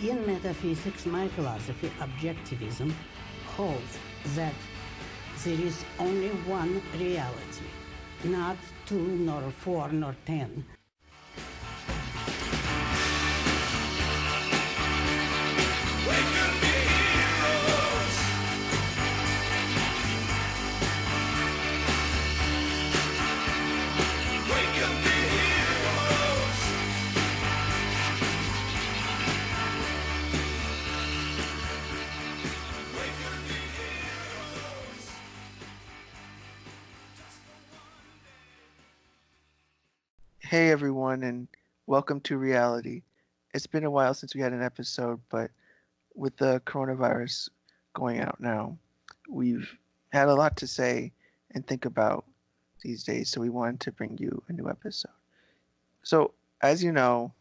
In metaphysics, my philosophy, objectivism, holds that there is only one reality, not two, nor four, nor 10. Hey everyone, and welcome to reality. It's been a while since we had an episode, but with the coronavirus going out now, we've had a lot to say and think about these days, so we wanted to bring you a new episode. So, as you know,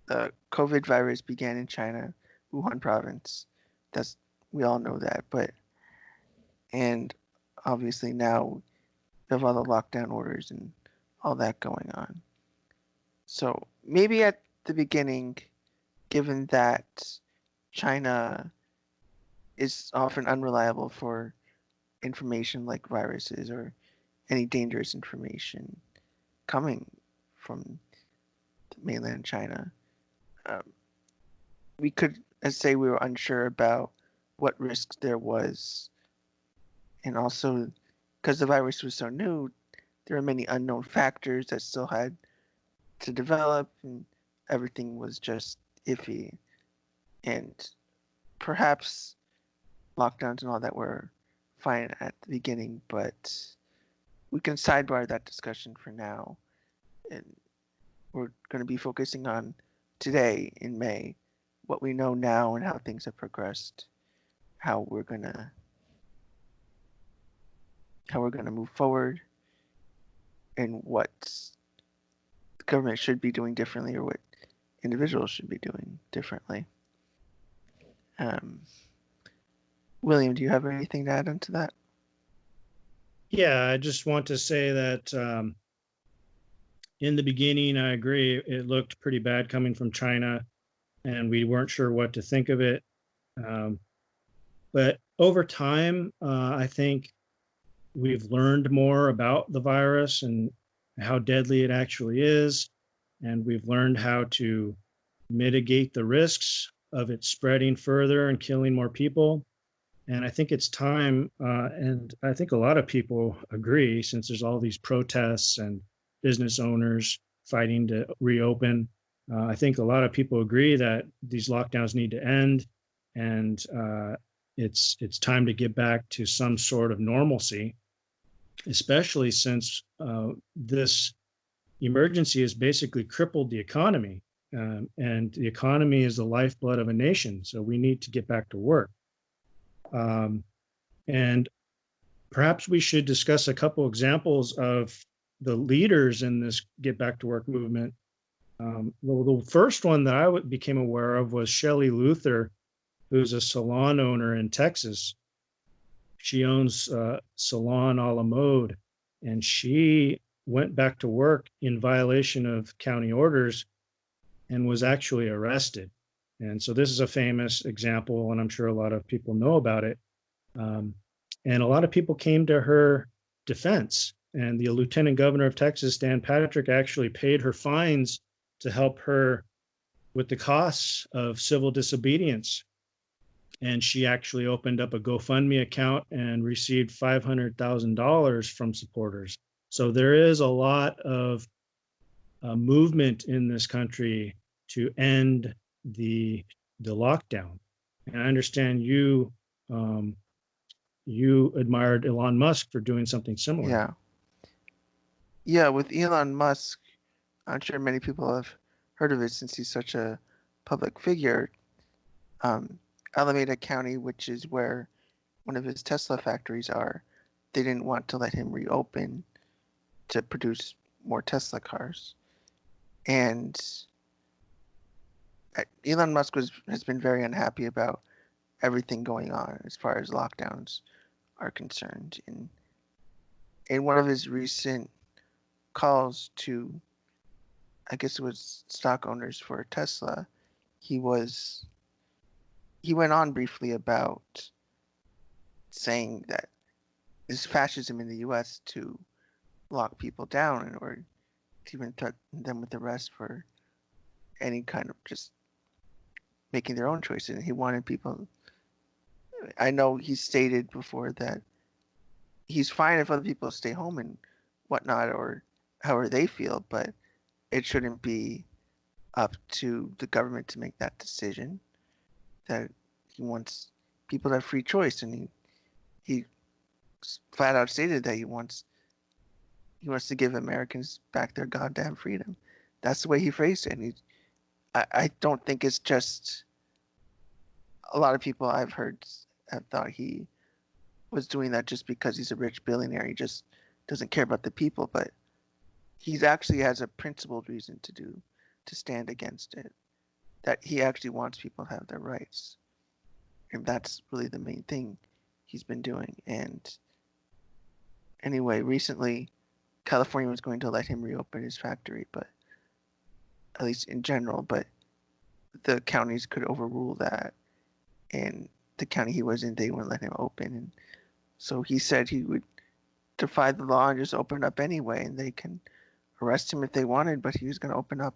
the COVID virus began in China, Wuhan province. We all know that, and obviously now we have all the lockdown orders and all that going on. So maybe at the beginning, given that China is often unreliable for information like viruses or any dangerous information coming from mainland China, we could say we were unsure about what risks there was. And also, because the virus was so new, there are many unknown factors that still had to develop, and everything was just iffy. And perhaps lockdowns and all that were fine at the beginning, but we can sidebar that discussion for now. And we're going to be focusing on today in May, what we know now and how things have progressed, how we're going to move forward, and what the government should be doing differently or what individuals should be doing differently. William, do you have anything to add onto that? Yeah, I just want to say that in the beginning, I agree, it looked pretty bad coming from China, and we weren't sure what to think of it. But over time, I think we've learned more about the virus and how deadly it actually is, and we've learned how to mitigate the risks of it spreading further and killing more people. And I think it's time, and I think a lot of people agree, since there's all these protests and business owners fighting to reopen. I think a lot of people agree that these lockdowns need to end, and it's time to get back to some sort of normalcy, especially since this emergency has basically crippled the economy. And the economy is the lifeblood of a nation, so we need to get back to work. And perhaps we should discuss a couple examples of the leaders in this Get Back to Work movement. Well, the first one that I became aware of was Shelley Luther, who's a salon owner in Texas. She owns Salon a la Mode, and she went back to work in violation of county orders and was actually arrested. And so this is a famous example, and I'm sure a lot of people know about it. And a lot of people came to her defense. And the Lieutenant Governor of Texas, Dan Patrick, actually paid her fines to help her with the costs of civil disobedience. And she actually opened up a GoFundMe account and received $500,000 from supporters. So there is a lot of movement in this country to end the lockdown. And I understand you admired Elon Musk for doing something similar. Yeah, with Elon Musk, I'm sure many people have heard of it since he's such a public figure. Alameda County, which is where one of his Tesla factories are, they didn't want to let him reopen to produce more Tesla cars. And Elon Musk has been very unhappy about everything going on as far as lockdowns are concerned. In one of his recent calls to, I guess it was stock owners for Tesla, he was he went on briefly about saying that it's fascism in the U.S. to lock people down or to even threaten them with arrest for any kind of just making their own choices. And he wanted people. I know he stated before that he's fine if other people stay home and whatnot or however they feel, but it shouldn't be up to the government to make that decision. That he wants people to have free choice, and he flat out stated that he wants to give Americans back their goddamn freedom. That's the way he phrased it. And I don't think it's just a lot of people I've heard have thought he was doing that just because he's a rich billionaire. He just doesn't care about the people, but he actually has a principled reason to stand against it. That he actually wants people to have their rights. And that's really the main thing he's been doing. And anyway, recently California was going to let him reopen his factory, but at least in general, but the counties could overrule that. And the county he was in, they wouldn't let him open. And so he said he would defy the law and just open up anyway, and they can arrest him if they wanted, but he was going to open up.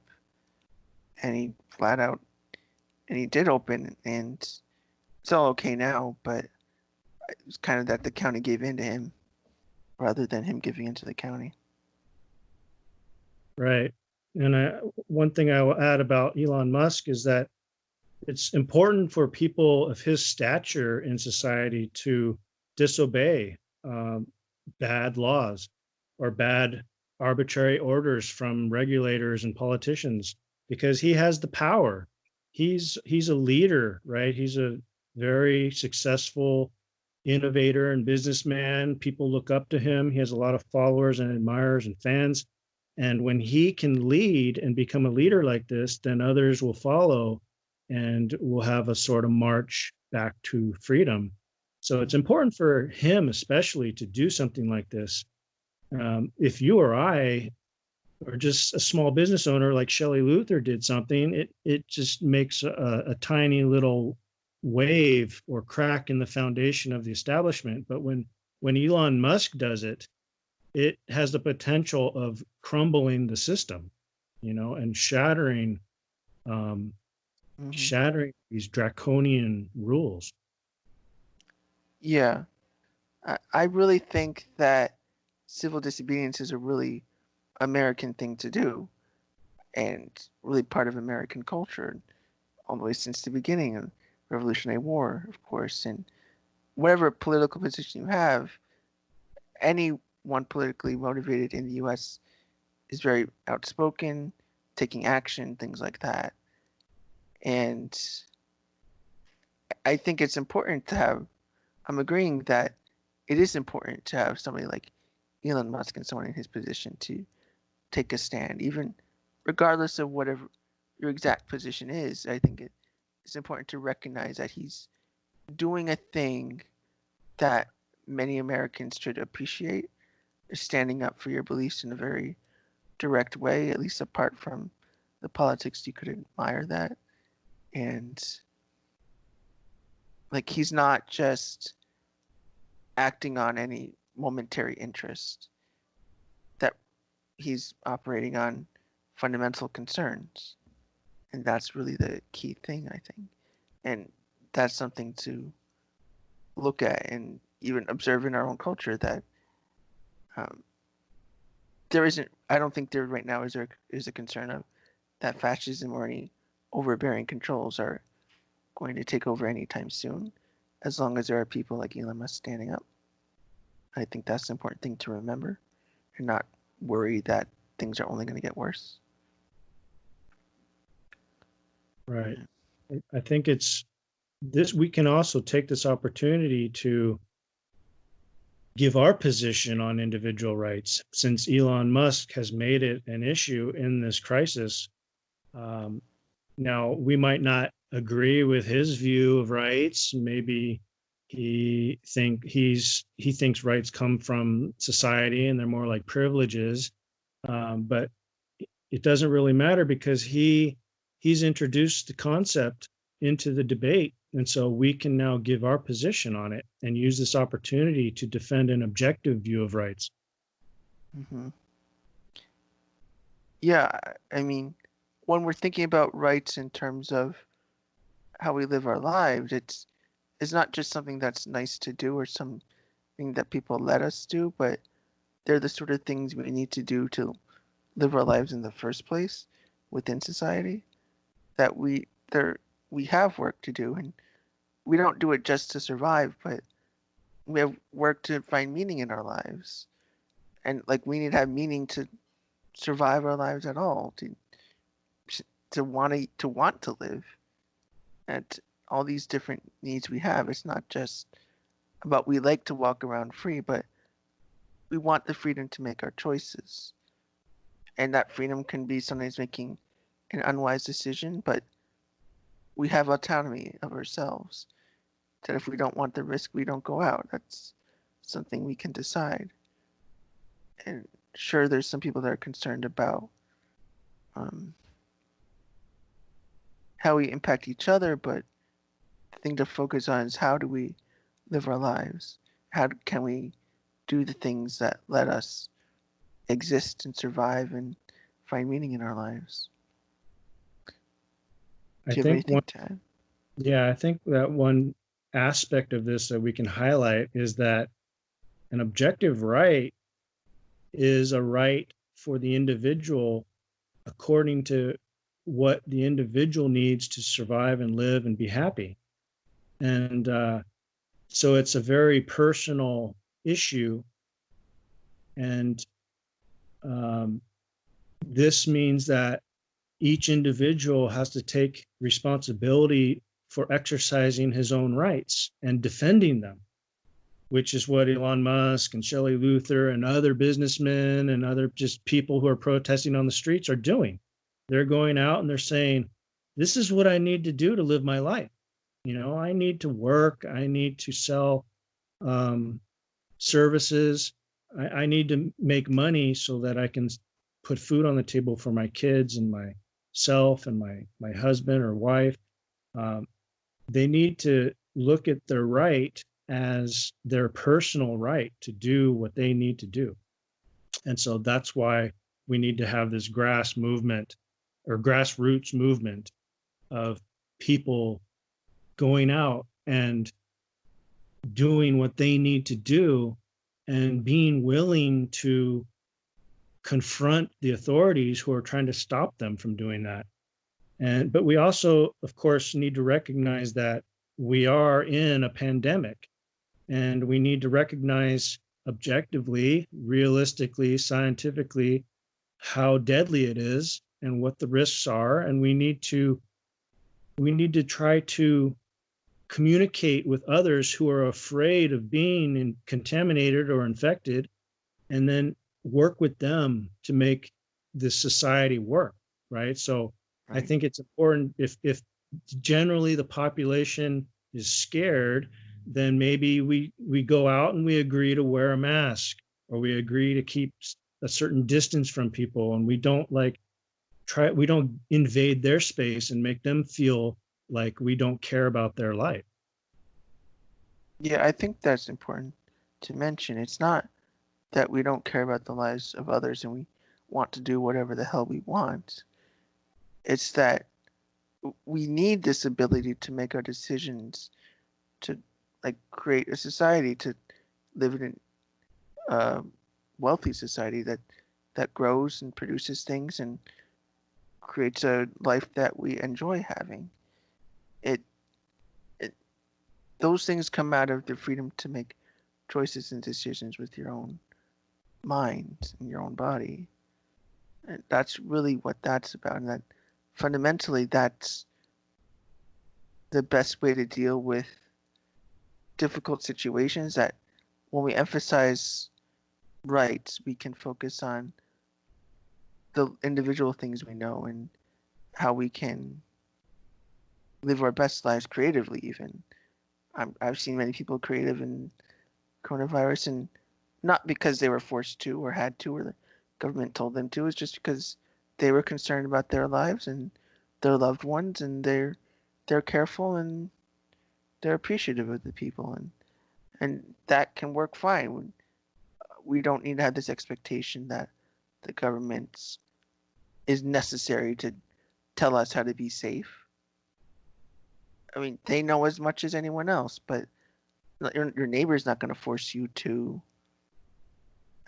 And he flat out, and he did open, and it's all okay now, but it's kind of that the county gave in to him rather than him giving in to the county. Right. And one thing I will add about Elon Musk is that it's important for people of his stature in society to disobey bad laws or bad arbitrary orders from regulators and politicians, because he has the power. He's a leader, right? He's a very successful innovator and businessman. People look up to him. He has a lot of followers and admirers and fans. And when he can lead and become a leader like this, then others will follow and we'll have a sort of march back to freedom. So it's important for him especially to do something like this. If you or I or just a small business owner like Shelley Luther did something, it just makes a tiny little wave or crack in the foundation of the establishment. But when Elon Musk does it, it has the potential of crumbling the system, and shattering these draconian rules. Yeah. I really think that civil disobedience is a really American thing to do and really part of American culture all the way since the beginning of the Revolutionary War, of course. And whatever political position you have, anyone politically motivated in the U.S. is very outspoken, taking action, things like that. And I think it's important to have, I'm agreeing that it is important to have somebody like Elon Musk and someone in his position to take a stand, even regardless of whatever your exact position is. I think it's important to recognize that he's doing a thing that many Americans should appreciate, standing up for your beliefs in a very direct way, at least apart from the politics. You could admire that. And like, he's not just acting on any momentary interest, that he's operating on fundamental concerns. And that's really the key thing, I think. And that's something to look at and even observe in our own culture, that there isn't, I don't think there right now is a concern of that fascism or any overbearing controls are going to take over anytime soon, as long as there are people like Elon Musk standing up. I think that's an important thing to remember and not worry that things are only going to get worse. Right. I think it's this, we can also take this opportunity to give our position on individual rights, since Elon Musk has made it an issue in this crisis. Now, we might not agree with his view of rights. Maybe he thinks rights come from society and they're more like privileges. But it doesn't really matter, because he's introduced the concept into the debate And so we can now give our position on it and use this opportunity to defend an objective view of rights. Hmm. Yeah, I mean, when we're thinking about rights in terms of how we live our lives, it's not just something that's nice to do or something that people let us do, but they're the sort of things we need to do to live our lives in the first place within society. That we have work to do, and we don't do it just to survive, but we have work to find meaning in our lives. And like we need to have meaning to survive our lives at all, to want to live. And all these different needs we have. It's not just about we like to walk around free, but we want the freedom to make our choices. And that freedom can be sometimes making an unwise decision, but we have autonomy of ourselves. That if we don't want the risk, we don't go out. That's something we can decide. And sure, there's some people that are concerned about how we impact each other, but the thing to focus on is how do we live our lives? How can we do the things that let us exist and survive and find meaning in our lives? I Do you have think anything to add? I think that one aspect of this that we can highlight is that an objective right is a right for the individual according to what the individual needs to survive and live and be happy. And so it's a very personal issue. And this means that each individual has to take responsibility for exercising his own rights and defending them, which is what Elon Musk and Shelley Luther and other businessmen and other just people who are protesting on the streets are doing. They're going out and they're saying, this is what I need to do to live my life. I need to work. I need to sell services. I need to make money so that I can put food on the table for my kids and myself and my husband or wife. They need to look at their right as their personal right to do what they need to do. And so that's why we need to have this grassroots movement of people going out and doing what they need to do and being willing to confront the authorities who are trying to stop them from doing that. But we also, of course, need to recognize that we are in a pandemic, and we need to recognize objectively, realistically, scientifically, how deadly it is and what the risks are. And we need to try to communicate with others who are afraid of being contaminated or infected, and then work with them to make this society work, right? So I think it's important if generally the population is scared, then maybe we go out and we agree to wear a mask, or we agree to keep a certain distance from people, and we don't invade their space and make them feel like we don't care about their life. Yeah, I think that's important to mention. It's not that we don't care about the lives of others and we want to do whatever the hell we want. It's that we need this ability to make our decisions, to create a society, to live in a wealthy society that grows and produces things and creates a life that we enjoy having. It those things come out of the freedom to make choices and decisions with your own mind and your own body. And that's really what that's about. And that fundamentally, that's the best way to deal with difficult situations. That when we emphasize rights, we can focus on the individual things we know and how we can live our best lives creatively, even. I've seen many people creative in coronavirus, and not because they were forced to or had to or the government told them to. It's just because they were concerned about their lives and their loved ones, and they're careful and they're appreciative of the people, and that can work fine. We don't need to have this expectation that the government is necessary to tell us how to be safe. I mean, they know as much as anyone else, but your neighbor is not going to force you to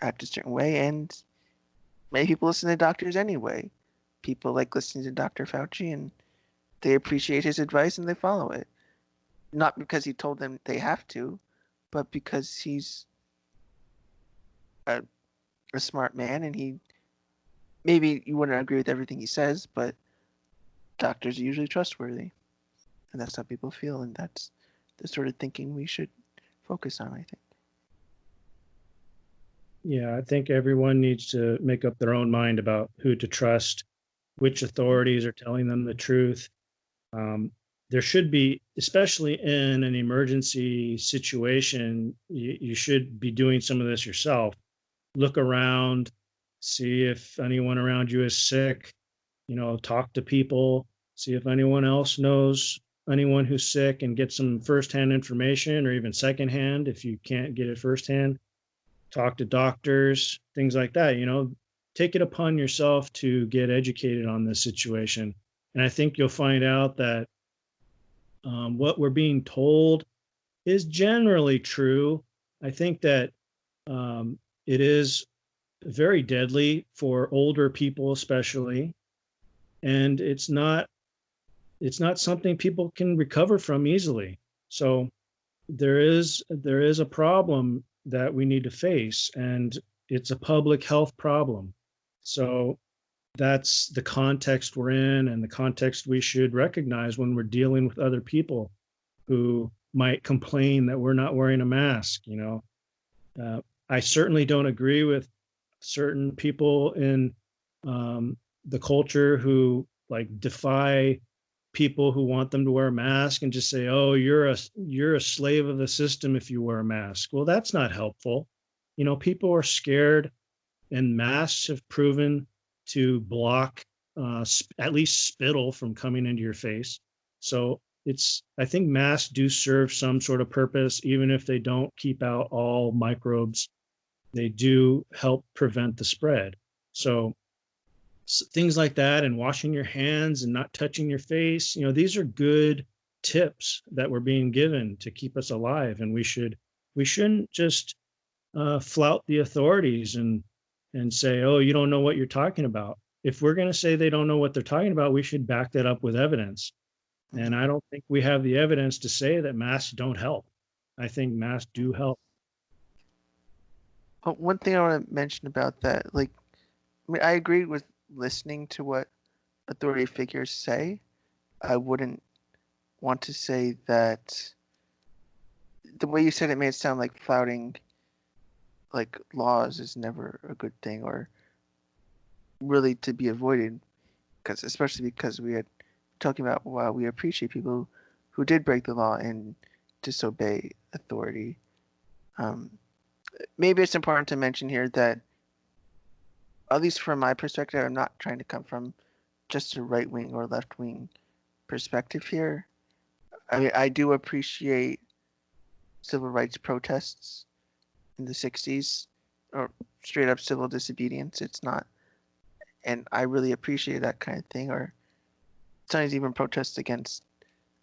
act a certain way. And many people listen to doctors anyway. People like listening to Dr. Fauci, and they appreciate his advice and they follow it. Not because he told them they have to, but because he's a smart man, and maybe you wouldn't agree with everything he says, but doctors are usually trustworthy. And that's how people feel, and that's the sort of thinking we should focus on, I think. Yeah, I think everyone needs to make up their own mind about who to trust, which authorities are telling them the truth. There should be, especially in an emergency situation, you should be doing some of this yourself. Look around, see if anyone around you is sick, talk to people, see if anyone else knows anyone who's sick, and get some firsthand information, or even secondhand if you can't get it firsthand. Talk to doctors, things like that. Take it upon yourself to get educated on this situation. And I think you'll find out that what we're being told is generally true. I think that it is very deadly for older people, especially, and it's not something people can recover from easily. So there is a problem that we need to face, and it's a public health problem. So that's the context we're in, and the context we should recognize when we're dealing with other people who might complain that we're not wearing a mask. I certainly don't agree with certain people in the culture who defy people who want them to wear a mask and just say, "Oh, you're a slave of the system if you wear a mask." Well, that's not helpful. People are scared, and masks have proven to block at least spittle from coming into your face. So I think masks do serve some sort of purpose, even if they don't keep out all microbes. They do help prevent the spread. So things like that, and washing your hands and not touching your face, these are good tips that we're being given to keep us alive. And we shouldn't just flout the authorities and say, "Oh, you don't know what you're talking about." If we're going to say they don't know what they're talking about, we should back that up with evidence. And I don't think we have the evidence to say that masks don't help. I think masks do help. But one thing I want to mention about that, I agree with listening to what authority figures say. I wouldn't want to say that the way you said it made it sound like flouting laws is never a good thing, or really to be avoided, especially because we had talking about why we appreciate people who did break the law and disobey authority. Maybe it's important to mention here that, at least from my perspective, I'm not trying to come from just a right-wing or left-wing perspective here. I mean, I do appreciate civil rights protests in the 60s, or straight up civil disobedience. It's not, and I really appreciate that kind of thing, or sometimes even protests against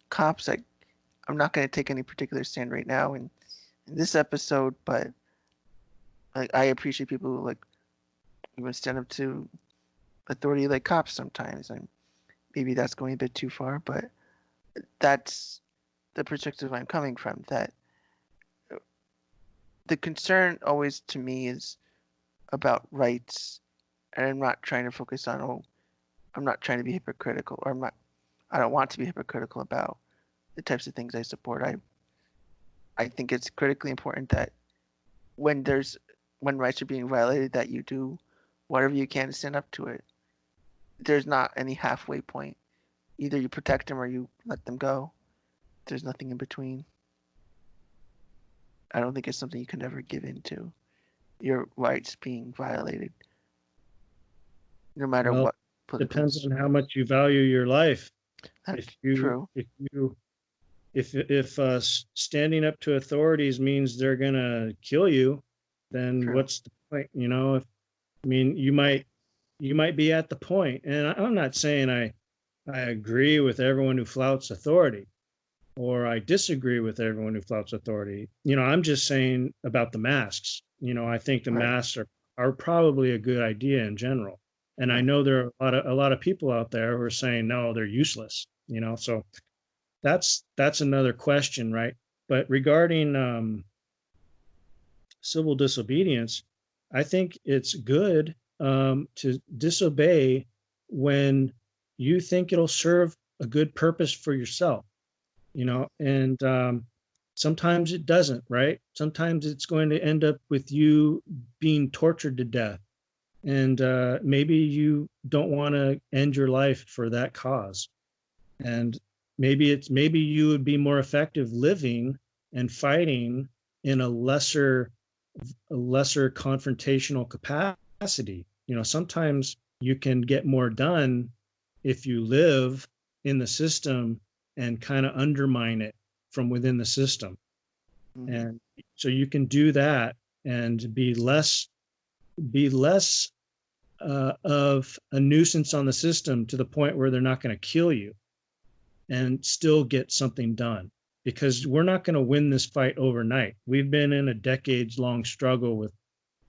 cops. I'm not going to take any particular stand right now in this episode, but I appreciate people who even stand up to authority like cops sometimes. And maybe that's going a bit too far, but that's the perspective I'm coming from. That the concern always to me is about rights, and I'm not trying to focus on, I'm not trying to be hypocritical, or I don't want to be hypocritical about the types of things I support. I think it's critically important that when rights are being violated, that you do whatever you can to stand up to it. There's not any halfway point. Either you protect them or you let them go. There's nothing in between. I don't think it's something you can ever give into. Your rights being violated, no matter what. Depends on how much you value your life. That's true. If you if standing up to authorities means they're gonna kill you, then True. what's the point? If I mean, you might be at the point, and I'm not saying I agree with everyone who flouts authority, or I disagree with everyone who flouts authority. I'm just saying about the masks. I think the Right. masks are probably a good idea in general. And I Right. know there are a lot of people out there who are saying no, they're useless. So that's another question, right? But regarding civil disobedience, I think it's good to disobey when you think it'll serve a good purpose for yourself, and sometimes it doesn't, right? Sometimes it's going to end up with you being tortured to death. And maybe you don't want to end your life for that cause. And maybe you would be more effective living and fighting in a lesser confrontational capacity. Sometimes you can get more done if you live in the system and kind of undermine it from within the system. Hmm. And so you can do that and be less of a nuisance on the system to the point where they're not going to kill you, and still get something done, because we're not going to win this fight overnight. We've been in a decades long struggle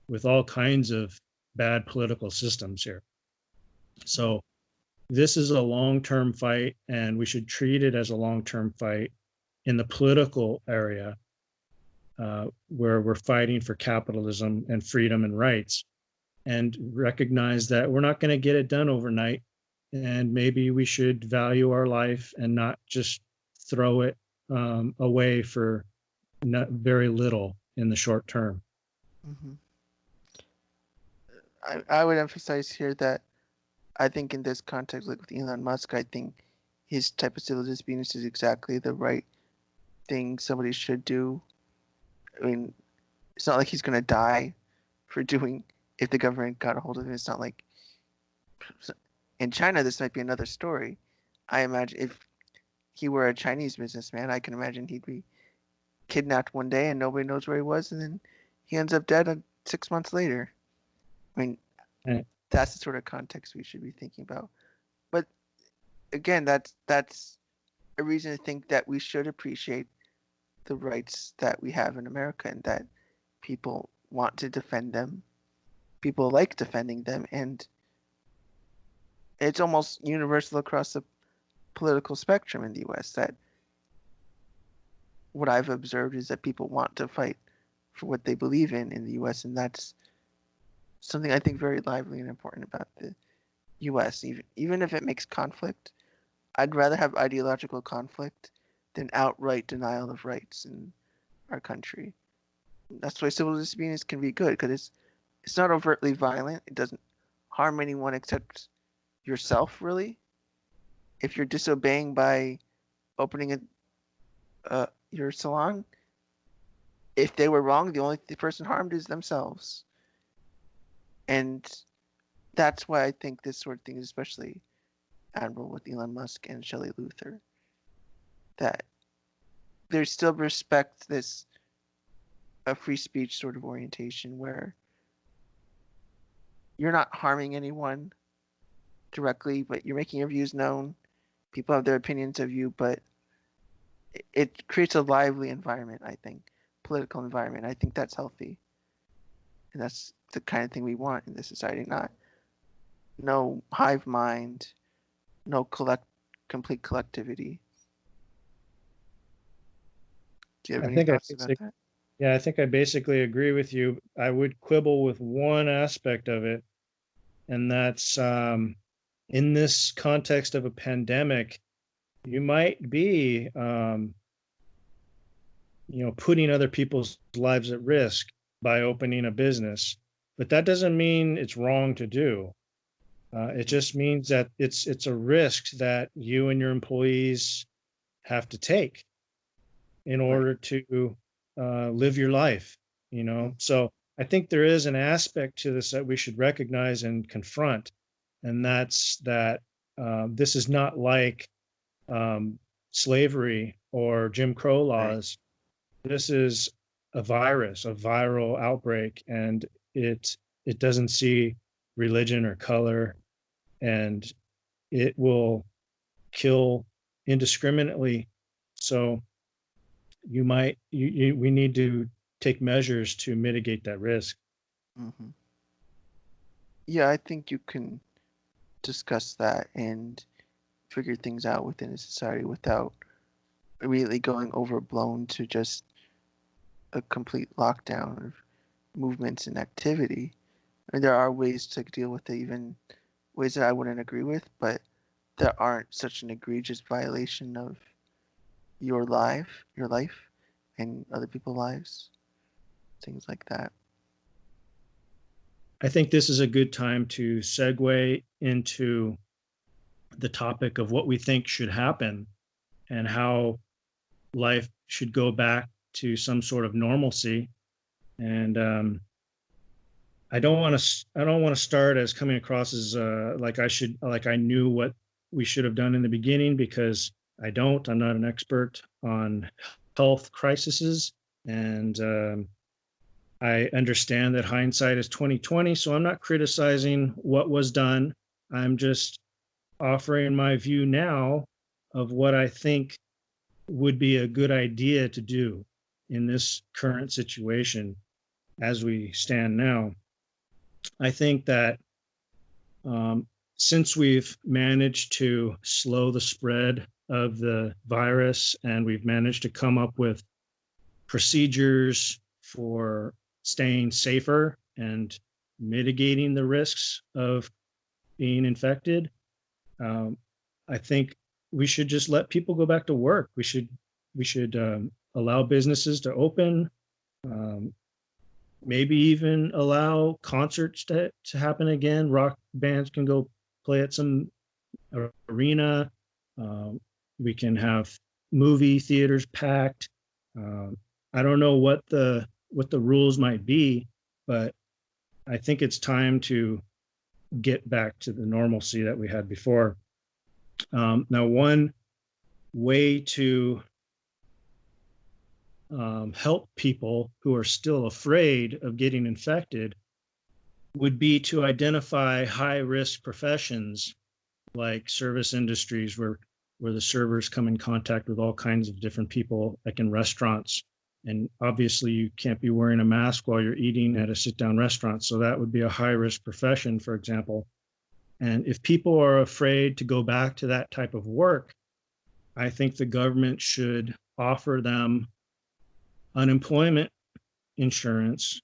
with all kinds of bad political systems here. So this is a long-term fight, and we should treat it as a long-term fight in the political area, where we're fighting for capitalism and freedom and rights, and recognize that we're not going to get it done overnight. And maybe we should value our life and not just throw it away for not very little in the short term. Hmm. I would emphasize here that I think in this context, like with Elon Musk, I think his type of civil disobedience is exactly the right thing somebody should do. I mean, it's not like he's gonna die for doing if the government got a hold of him. It's not like in China this might be another story. I imagine if he were a Chinese businessman, I can imagine he'd be kidnapped one day and nobody knows where he was, and then he ends up dead 6 months later. I mean, And that's the sort of context we should be thinking about. But again, that's a reason to think that we should appreciate the rights that we have in America, and that people want to defend them. People like defending them, and it's almost universal across the political spectrum in the US that what I've observed is that people want to fight for what they believe in the US, and that's something I think very lively and important about the US. Even if it makes conflict, I'd rather have ideological conflict than outright denial of rights in our country. That's why civil disobedience can be good, because it's not overtly violent. It doesn't harm anyone except yourself, really. If you're disobeying by opening your salon, if they were wrong, the only person harmed is themselves. And that's why I think this sort of thing is especially admirable with Elon Musk and Shelley Luther, that they still respect this a free speech sort of orientation where you're not harming anyone directly, but you're making your views known. People have their opinions of you, but it creates a lively environment, I think, political environment. I think that's healthy. And that's the kind of thing we want in this society, not no hive mind, no complete collectivity. Do you have I any think I thoughts about that? yeah, I think I basically agree with you. I would quibble with one aspect of it, and that's in this context of a pandemic, you might be putting other people's lives at risk by opening a business, but that doesn't mean it's wrong to do. It just means that it's a risk that you and your employees have to take in Right. order to live your life. So I think there is an aspect to this that we should recognize and confront, and that's that this is not like slavery or Jim Crow laws. This is a virus, a viral outbreak, and it doesn't see religion or color, and it will kill indiscriminately. So we need to take measures to mitigate that risk. Mm-hmm. Yeah, I think you can discuss that and figure things out within a society without immediately going overblown to just a complete lockdown of movements and activity. I mean, there are ways to deal with it, even ways that I wouldn't agree with, but that aren't such an egregious violation of your life, and other people's lives, things like that. I think this is a good time to segue into the topic of what we think should happen and how life should go back to some sort of normalcy. And I don't want to start as coming across as like I knew what we should have done in the beginning, because I don't. I'm not an expert on health crises, and I understand that hindsight is 2020. So I'm not criticizing what was done. I'm just offering my view now of what I think would be a good idea to do in this current situation as we stand now. I think that since we've managed to slow the spread of the virus and we've managed to come up with procedures for staying safer and mitigating the risks of being infected, I think we should just let people go back to work. We should allow businesses to open, maybe even allow concerts to happen again. Rock bands can go play at some arena. We can have movie theaters packed. I don't know what the rules might be, but I think it's time to get back to the normalcy that we had before. Now, one way to help people who are still afraid of getting infected would be to identify high-risk professions like service industries, where the servers come in contact with all kinds of different people, like in restaurants. And obviously you can't be wearing a mask while you're eating at a sit-down restaurant. So that would be a high-risk profession, for example. And if people are afraid to go back to that type of work, I think the government should offer them unemployment insurance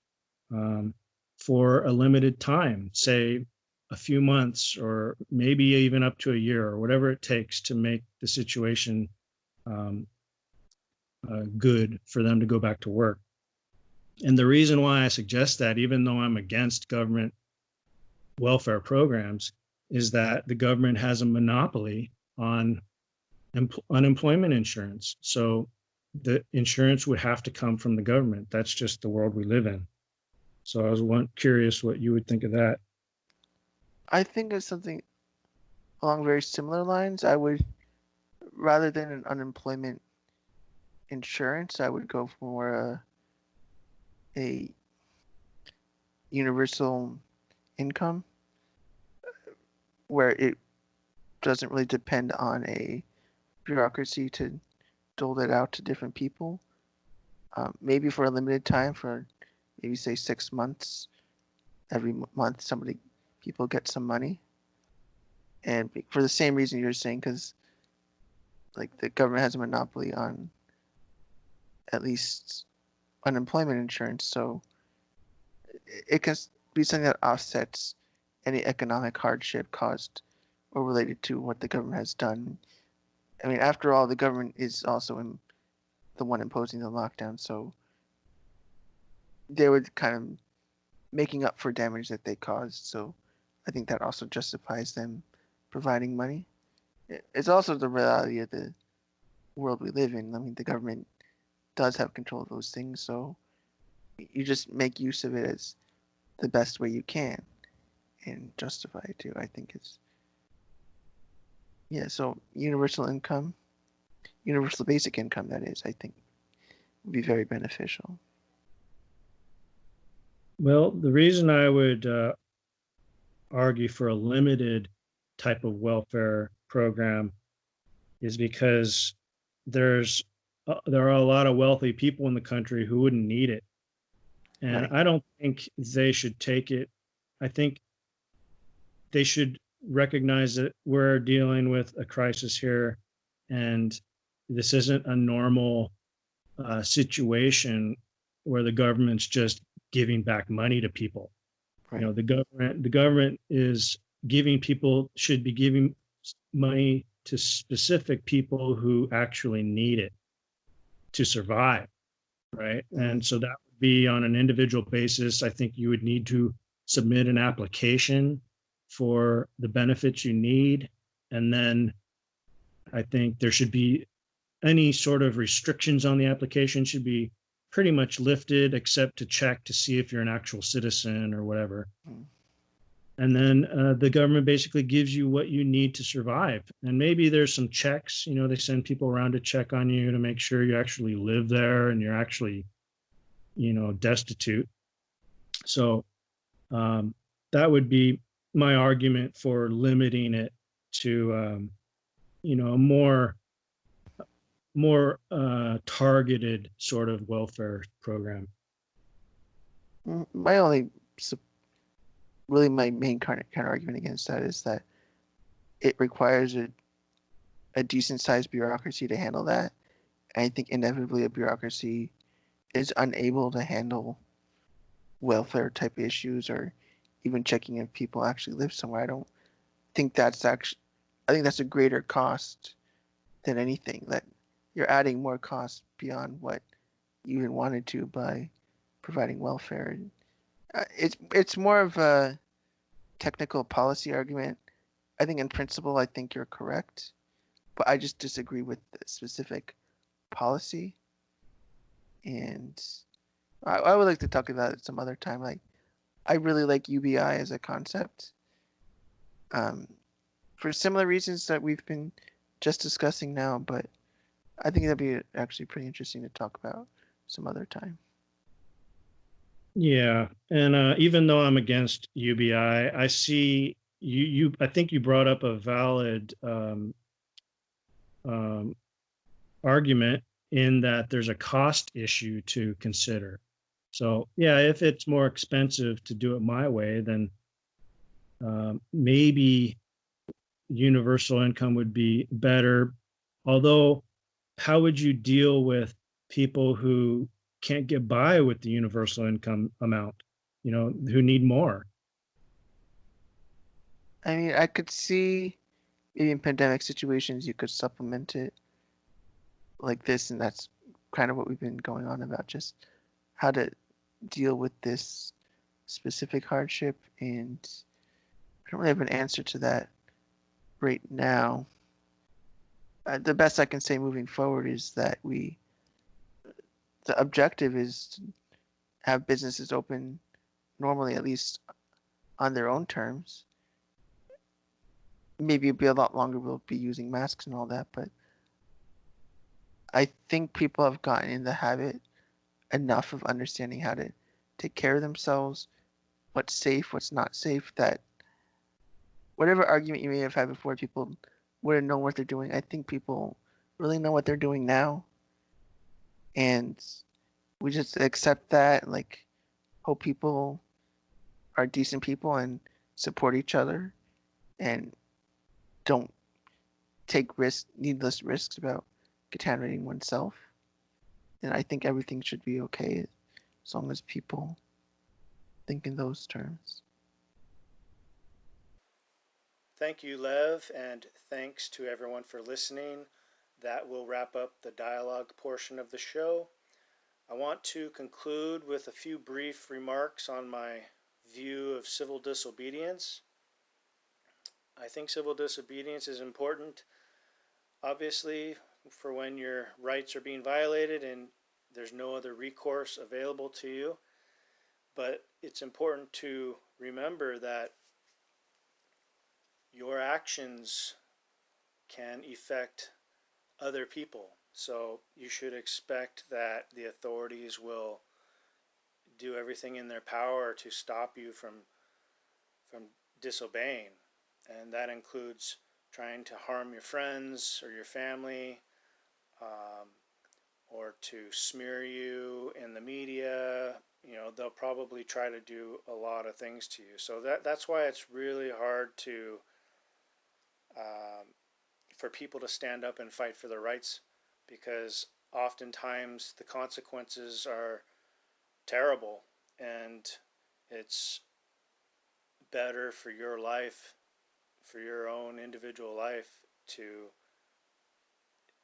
for a limited time, say a few months, or maybe even up to a year, or whatever it takes to make the situation good for them to go back to work. And the reason why I suggest that, even though I'm against government welfare programs, is that the government has a monopoly on unemployment insurance. So the insurance would have to come from the government. That's just the world we live in. So I was curious what you would think of that. I think of something along very similar lines. I would, rather than an unemployment insurance, I would go for a universal income where it doesn't really depend on a bureaucracy to dole that out to different people. Maybe for a limited time, for maybe say 6 months. Every month, people get some money, and for the same reason you're saying, because like the government has a monopoly on at least unemployment insurance, so it can be something that offsets any economic hardship caused or related to what the government has done. I mean, after all, the government is also the one imposing the lockdown, so they would kind of making up for damage that they caused. So I think that also justifies them providing money. It's also the reality of the world we live in. I mean, the government does have control of those things, so you just make use of it as the best way you can and justify it too, I think is. Yeah, so universal income. universal basic income, that is, I think would be very beneficial. Well, the reason I would argue for a limited type of welfare program is because there are a lot of wealthy people in the country who wouldn't need it, and Right. I don't think they should take it. I think they should recognize that we're dealing with a crisis here, and this isn't a normal situation where the government's just giving back money to people. Right. The government is giving people should be giving money to specific people who actually need it to survive, right? Mm. And so that would be on an individual basis. I think you would need to submit an application for the benefits you need, and then I think there should be any sort of restrictions on the application should be pretty much lifted, except to check to see if you're an actual citizen or whatever. Mm. And then the government basically gives you what you need to survive. And maybe there's some checks, they send people around to check on you to make sure you actually live there and you're actually, destitute. So that would be my argument for limiting it to, a more targeted sort of welfare program. My only, really my main counter argument against that is that it requires a decent sized bureaucracy to handle that. And I think inevitably a bureaucracy is unable to handle welfare type issues or even checking if people actually live somewhere. I don't think that's actually, I think that's a greater cost than anything, that you're adding more cost beyond what you even wanted to by providing welfare. It's more of a technical policy argument. I think in principle, I think you're correct, but I just disagree with the specific policy. And I would like to talk about it some other time. Like, I really like UBI as a concept, for similar reasons that we've been just discussing now, but I think that'd be actually pretty interesting to talk about some other time. Yeah, and even though I'm against UBI, I see you. I think you brought up a valid um, argument in that there's a cost issue to consider. So yeah, if it's more expensive to do it my way, then maybe universal income would be better. Although, how would you deal with people who can't get by with the universal income amount, who need more? I mean, I could see maybe in pandemic situations you could supplement it like this, and that's kind of what we've been going on about, just how to deal with this specific hardship. And I don't really have an answer to that right now. The best I can say moving forward is that the objective is to have businesses open normally, at least on their own terms. Maybe it'll be a lot longer, we'll be using masks and all that, but I think people have gotten in the habit enough of understanding how to take care of themselves, what's safe, what's not safe, that whatever argument you may have had before, people wouldn't know what they're doing. I think people really know what they're doing now. And we just accept that and hope people are decent people and support each other and don't take needless risks about contaminating oneself. And I think everything should be okay as long as people think in those terms. Thank you, Lev, and thanks to everyone for listening. That will wrap up the dialogue portion of the show. I want to conclude with a few brief remarks on my view of civil disobedience. I think civil disobedience is important, obviously, for when your rights are being violated and there's no other recourse available to you. But it's important to remember that your actions can affect other people. So you should expect that the authorities will do everything in their power to stop you from disobeying, and that includes trying to harm your friends or your family, or to smear you in the media. They'll probably try to do a lot of things to you. So that's why it's really hard to for people to stand up and fight for their rights, because oftentimes the consequences are terrible, and it's better for your life, for your own individual life, to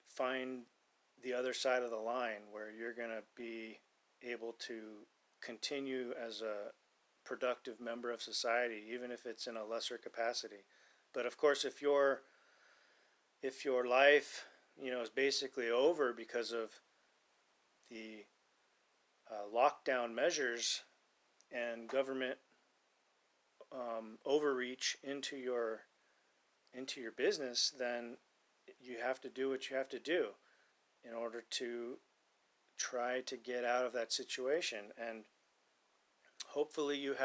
find the other side of the line where you're going to be able to continue as a productive member of society, even if it's in a lesser capacity. But of course, if your life, is basically over because of the lockdown measures and government overreach into your business, then you have to do what you have to do in order to try to get out of that situation. And hopefully you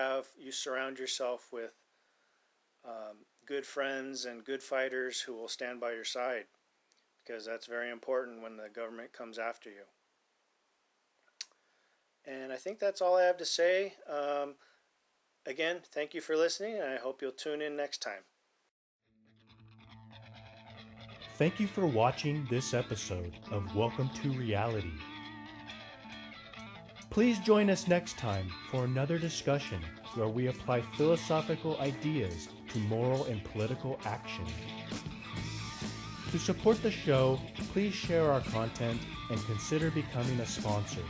surround yourself with good friends and good fighters who will stand by your side, because that's very important when the government comes after you. And I think that's all I have to say. Again, thank you for listening, and I hope you'll tune in next time. Thank you for watching this episode of Welcome to Reality. Please join us next time for another discussion where we apply philosophical ideas to moral and political action. To support the show, please share our content and consider becoming a sponsor.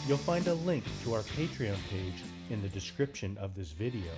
You'll find a link to our Patreon page in the description of this video.